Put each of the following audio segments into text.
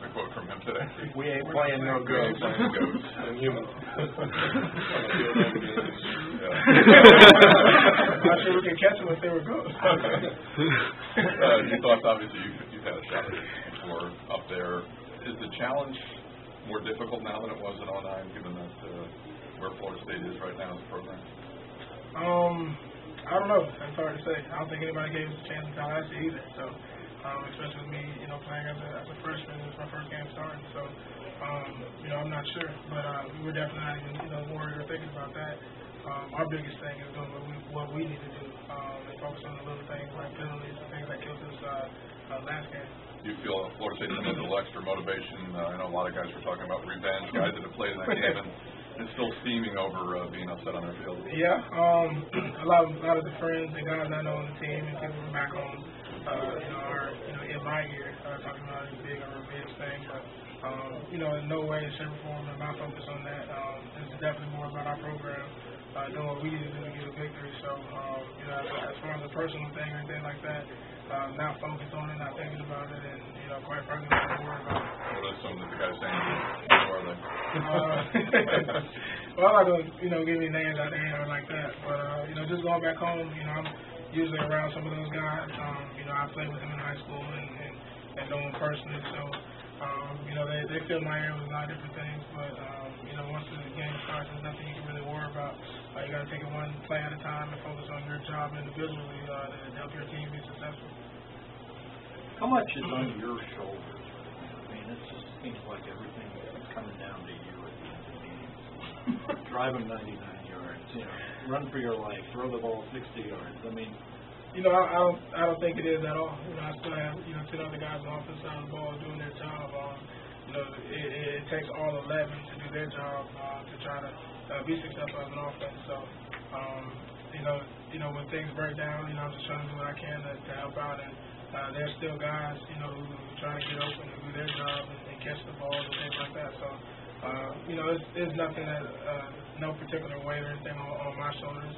a quote from him today. We ain't playing no ghosts. Playing ghosts. And humans. Not sure we can catch them if they were ghosts. Your thoughts, obviously, you've had a shot at it before up there. Is the challenge more difficult now than it was in 2009, given that where Florida State is right now as a program? I don't know. It's hard to say. I don't think anybody gave us a chance in Tallahassee either. So, especially with me, playing as a freshman, it's my first game starting. So, I'm not sure, but we were definitely not even worried or thinking about that. Our biggest thing is doing what we need to do and focus on the little things like penalties and things that killed us last game. Do you feel Florida State has a little extra motivation? I know a lot of guys were talking about revenge, guys that have played in that game, and it's still steaming over being upset on their field. Yeah, a lot of the friends and guys I know on the team and people from back home, are in my ear talking about it being a revenge thing, but in no way, shape, or form am I focused on that. This is definitely more about our program, doing what we need to do to get a victory. So, as far as a personal thing or anything like that, not focused on it, not thinking about it, and quite frankly, not worried about it. What are some of the guys saying? Who are they? Well, I'm not gonna give any names out there or like that, but just going back home, I'm usually around some of those guys. I played with them in high school and know them personally, so they fill my ear with a lot of different things, but once the game starts, there's nothing you can really worry about. You got to take it one play at a time and focus on your job individually to help your team be successful. How much is on your shoulders? I mean, it just seems like everything is coming down to you at the end of the game. Drive them 99 yards, run for your life, throw the ball 60 yards. I mean, I don't think it is at all. I still have 10 other guys on the offensive side of the ball doing their job. It takes all 11 to do their job to try to be successful as an offense. So, when things break down, I'm just trying to do what I can to help out. And there's still guys, who try to get open and do their job and catch the ball and things like that. So, it's nothing that no particular weight or anything on my shoulders.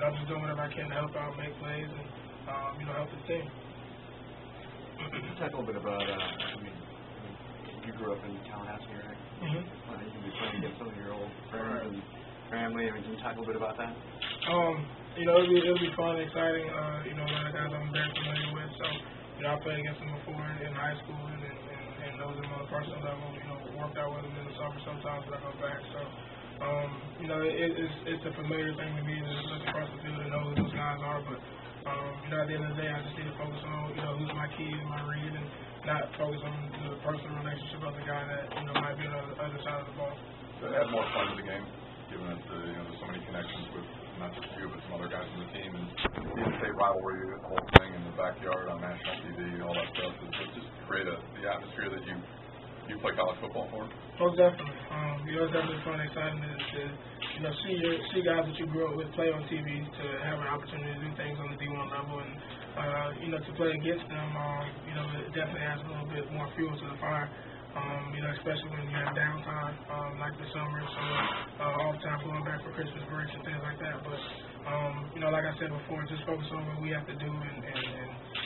I'm just doing whatever I can to help out, make plays, and help the team. Talk a little bit about. You grew up in Tallahassee, right? Mm-hmm. You'll be playing against some of your old friends and family. Can you talk a little bit about that? It'll be fun, exciting. A lot of guys I'm very familiar with. So, I played against them before in high school and know them on a personal level. Worked out with them in the summer sometimes when I go back. So, it's a familiar thing to me to look across the field and know who those guys are. But, at the end of the day, I just need to focus on, who's my key and my read and not focus on the personal relationship of the guy that, might be on the other side of the ball. Does that add more fun to the game, given that there's so many connections with not just you, but some other guys on the team, and the state rivalry, the whole thing in the backyard on national TV, all that stuff? Does it just create the atmosphere that you play college football for? Oh, definitely. It's definitely fun and exciting to see guys that you grew up with play on TV, to have an opportunity to do things on the D1 level, and to play against them. It definitely adds a little bit more fuel to the fire. Especially when you have downtime, like the summer, so all the time going back for Christmas breaks and things like that. But, like I said before, just focus on what we have to do and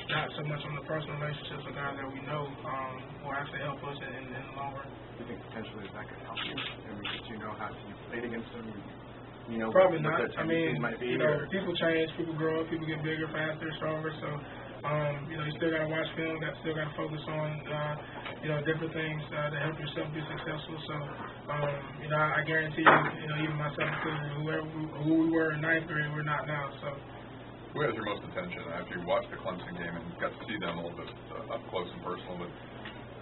not so much on the personal relationships with guys that we know will actually help us in the long run. Do you think potentially that could help you? Because how you played against them? Probably not. Might be, people change, people grow up, people get bigger, faster, stronger, so you still got to watch film, still got to focus on, different things to help yourself be successful. So, I guarantee you, even myself, who we were in ninth grade, we're not now. So, who has your most attention after you watched the Clemson game and got to see them a little bit up close and personal? But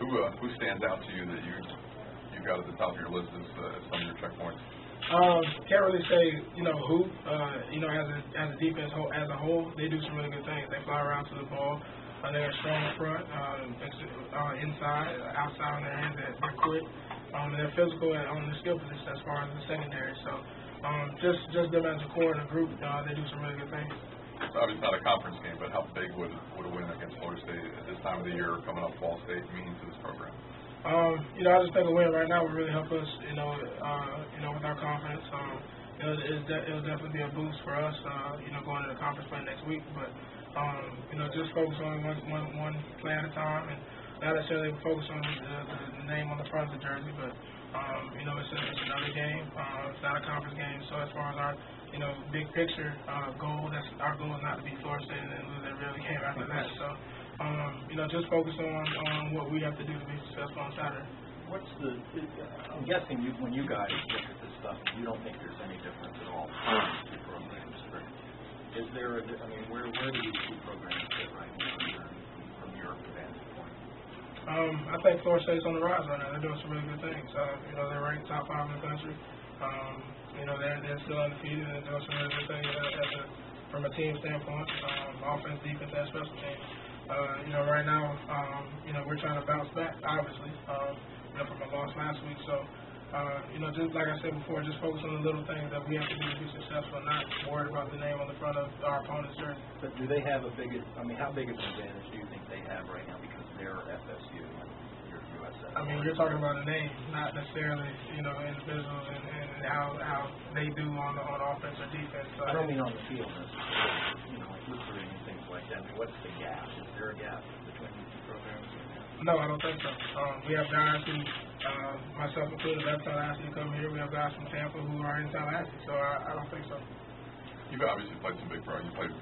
who stands out to you that you got at the top of your list as some of your checkpoints? Can't really say, who. As a defense as a whole, they do some really good things. They fly around to the ball. They're strong in front, inside, outside on their hands. They're quick. They're physical on the skill position as far as the secondary. So, just them as a core and a group, they do some really good things. It's obviously not a conference game, but how big would a win against Florida State at this time of the year, coming up Fall State, mean to this program? I just think a win right now would really help us, with our confidence. It'll definitely be a boost for us, going to the conference play next week. But, just focus on one play at a time and not necessarily focus on the name on the front of the jersey, but it's another game. It's not a conference game, so as far as our big picture goal, our goal is not to be Florida State and then lose every other game after that. So just focus on what we have to do to be successful on Saturday. I'm guessing when you guys look at this stuff, you don't think there's any difference at all between the two programs. Is there? Where do these two programs fit right now from your vantage point? I think Florida State's on the rise right now. They're doing some really good things. They're ranked top 5 in the country. They're still undefeated and they're doing some really good things from a team standpoint, offense, defense, and special teams. Right now, we're trying to bounce back, obviously, from a loss last week. So, just like I said before, just focus on the little things that we have to do to be successful, not worried about the name on the front of our opponent's jersey. But do they have how big of an advantage do you think they have right now because they're FSU and you're USF? You're talking about a name, not necessarily, individuals and how they do on offense or defense. So I don't mean on the field necessarily, like recruiting and things like that. What's the gap? Is there a gap between these two programs? No, I don't think so. We have guys who, myself included, left Tallahassee to come here. We have guys from Tampa who are in Tallahassee, so I don't think so. You've obviously played some big programs. You played,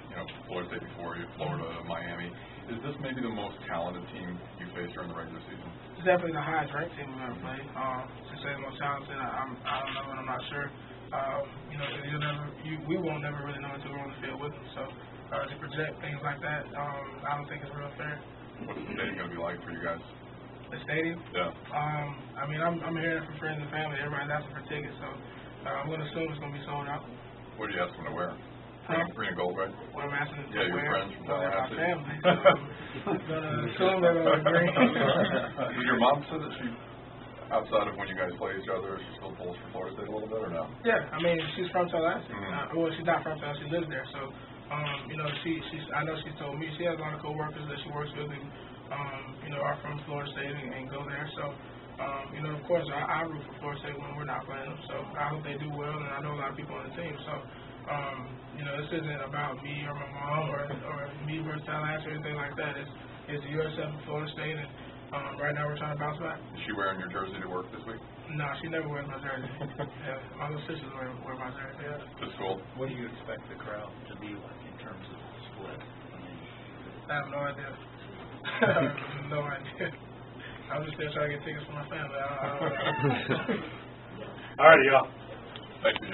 Florida State before you, Florida, Miami. Is this maybe the most talented team you faced during the regular season? It's definitely the highest ranked team we've ever played. To say the most talented, I don't know, and I'm not sure. We won't never really know until we're on the field with them. So to project things like that, I don't think it's real fair. What's the stadium going to be like for you guys? The stadium? Yeah. I'm hearing it from friends and family. Everybody's asking for tickets, so I'm going to assume it's going to be sold out. What are you asking to wear? Green and gold, right? What I'm asking to wear? Yeah, your friends from Tallahassee. My family. So I'm going to assume they're going to agree. Did your mom say that she, outside of when you guys play each other, she still pulls for Florida State a little bit or no? Yeah, she's from Tallahassee. Mm-hmm. Well, she's not from Tallahassee. She lives there, so. I know she's told me she has a lot of coworkers that she works with who, are from Florida State and go there. So, of course, I root for Florida State when we're not playing them. So I hope they do well, and I know a lot of people on the team. So, this isn't about me or my mom or me versus Tallahassee or anything like that. It's USF and Florida State, and right now we're trying to bounce back. Is she wearing your jersey to work this week? No, she never wears my jersey. Yeah, my little sisters wear my jersey. Yeah. To school. What do you expect the crowd to be like in terms of the split? I have no idea. No idea. I'm just there trying to get tickets for my family. All righty, y'all. Thank you.